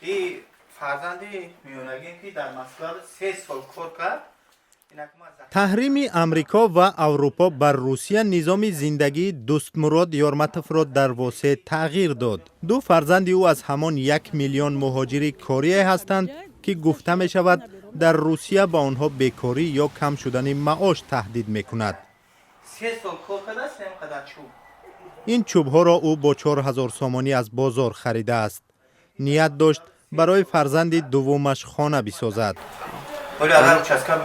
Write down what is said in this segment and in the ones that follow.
این فرزند میونگی که در مسکو 3 سال کار کرد. تحریم امریکا و اروپا بر روسیه نظام زندگی دوستمراد یارمتوف را در واسه تغییر داد. دو فرزند او از همان 1 میلیون مهاجر کوریایی هستند که گفته می شود در روسیه با آنها بیکاری یا کم شدن معاش تهدید می کند. 3 سال کار کرده است اینقدر چوب. این چوب ها را او با 4000 سومانی از بازار خریده است. نیت داشت برای فرزند دومش خانه بسازد. ولی اگر چسکا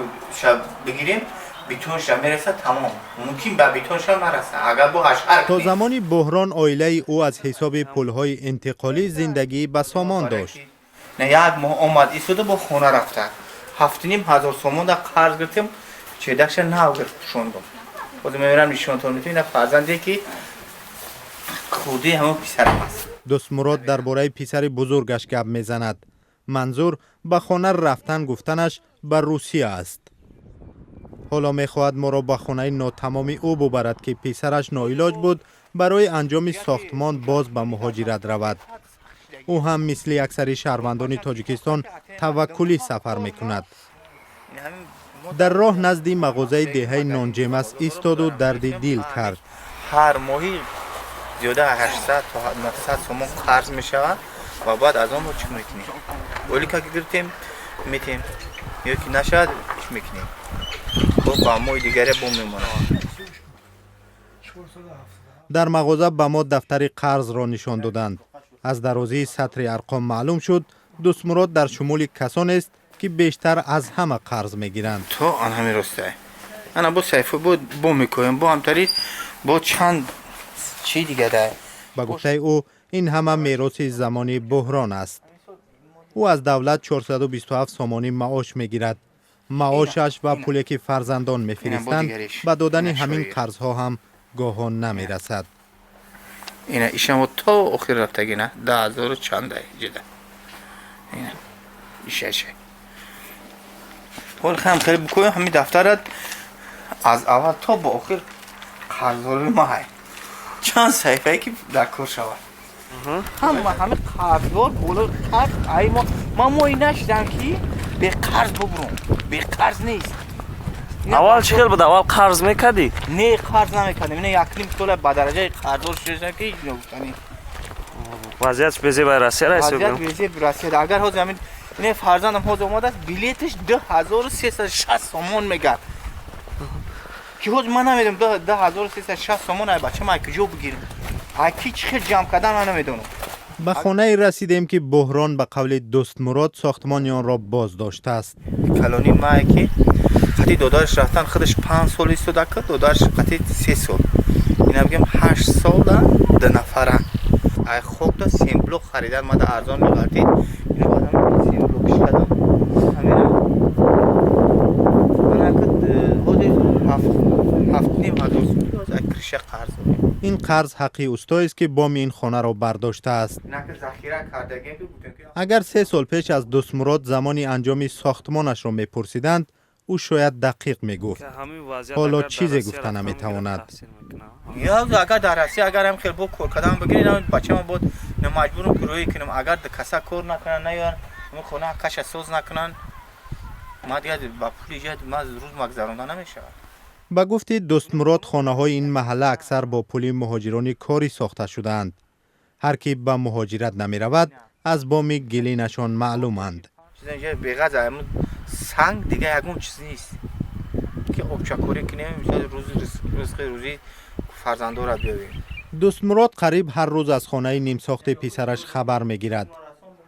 بگیریم بیتونش میرسه تمام. ممکن به بیتونش نرسه. اگر با هشار تا زمانی بحران عائله او از حساب پولهای انتقالی زندگی به سامان داشت. نه یک ماه اومد ایستاده با خونه رفته. 7,500 سومون در قرض گرفتیم. چهدکش نو گرفتشوندم. خود میرم نشونتون میتونید این فرزندی که خودی همون پسرم است. دوستمراد درباره پسر بزرگش گپ میزند. منظور به خانه رفتن گفتنش به روسیه است. حالا میخواهد ما را به خانه ناتمامی او ببرد که پسرش ناعلاج بود برای انجام ساختمان باز به مهاجرت رود. او هم مثل اکثر شهروندان تاجیکستان توکلی سفر میکند. در راه نزد مغازه دهه نانجمس ایستاد و درد دل کرد. هر ماهی زیاده 800 تا 900 سومون قرض میشود و بعد از اون چی میکنیم؟ ولی که گرفتیم میتیم یکی نشد چی میکنیم؟ خب با مای دیگری بوم میمونه. در مغازه به ما دفتر قرض را نشان دادند. از درازی سطر ارقام معلوم شد دوستمراد در شمول کسانی است که بیشتر از همه قرض میگیرند. تو آن همین راسته. انا با سیفو بوم میکنیم با همتری با چند چی دیگه ده. با گفته او این همه میراث زمانی بحران است. او از دولت 427 سومانی معاش میگیرد. معاشش و پولی که فرزندان میفرستند به دادن همین قرضها هم گاهان نمیرسد. اینه ایشم تا آخر رفتگی نه 10,000 چنده جده. اینه ایشه. حال خیلی خیلی بکنیم همین دفترت از اول تا با آخر قرض‌های ما های. چند صحیفه که در کار شود. همه قرضدار بولا قرض ای ما این نشدم که به قرض ببرم. به قرض نیست. اول چه بود؟ اول قرض میکردی؟ نه قرض نمیکردم. اینه 1 سال به درجه قرضدار شدم که نگفتنی. وضعیتش بزی بر رسید وضعیت بزی برسید. اگر ها زمین اینه فرزندم ها اومد است بلیتش 2360 سومون میگه. که خود من نمیدونم 10360 سومون ای بچه ما کجا بگیریم؟ اکی چه جمع کردن من نمیدونم. به خانه رسیدیم که بحران به قول دوستمراد ساختمان آن را باز داشته است. کلونی ما که قطعی دادارش رفتن خودش 5 سال ایستاده کرد دادارش قطعی 3 سال. اینا بگم 8 سال ده نفره. ای خوب تا سیمبلوک خریدن ما در ارزان می‌گردید. اینو بعد هم سیمبلوکش کردم. همینا این قرض حقی اوستایی است که بام این خانه را برداشته است. اگر 3 سال پیش از دوستمراد زمانی انجام ساختمانش را میپرسیدند او شاید دقیق میگفت. حالا چیزی گفته نمیتواند. یا اگر در رسی اگر هم خیلی با کار کردن بگیرین بچه ما بود مجبورم کروی کنم اگر کسا کار نکنن نیان اون خونه کش سوز نکنن ما دیگه با پول جد ما روز مگذروندن نمیشه. با گفته دوستمراد خانه های این محله اکثر با پول مهاجران کاری ساخته شدند. هر کی به مهاجرت نمی رود از بام گلینشان معلومند. چیزا بیغذا سنگ دیگه یکم چیز نیست که آبچکوری کنیم روزی فرزندان را بیاوریم. دوستمراد قریب هر روز از خانه نیم ساخته پسرش خبر میگیرد.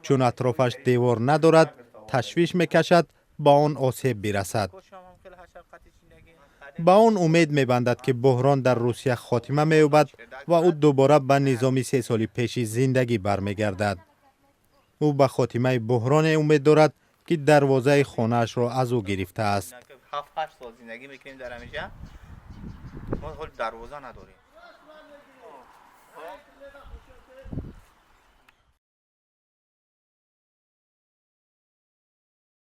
چون اطرافش دیوار ندارد تشویش میکشد با آن آسیب برسد. با آن امید میبندد که بحران در روسیه خاتمه مییابد و او دوباره به نظام 3 سال پیشی زندگی برمیگردد. او به خاتمه بحران امید دارد که دروازه خانه‌اش را از او گرفته است. 7-8 سال زندگی میکنیم در همینجا ما حال دروازه نداریم.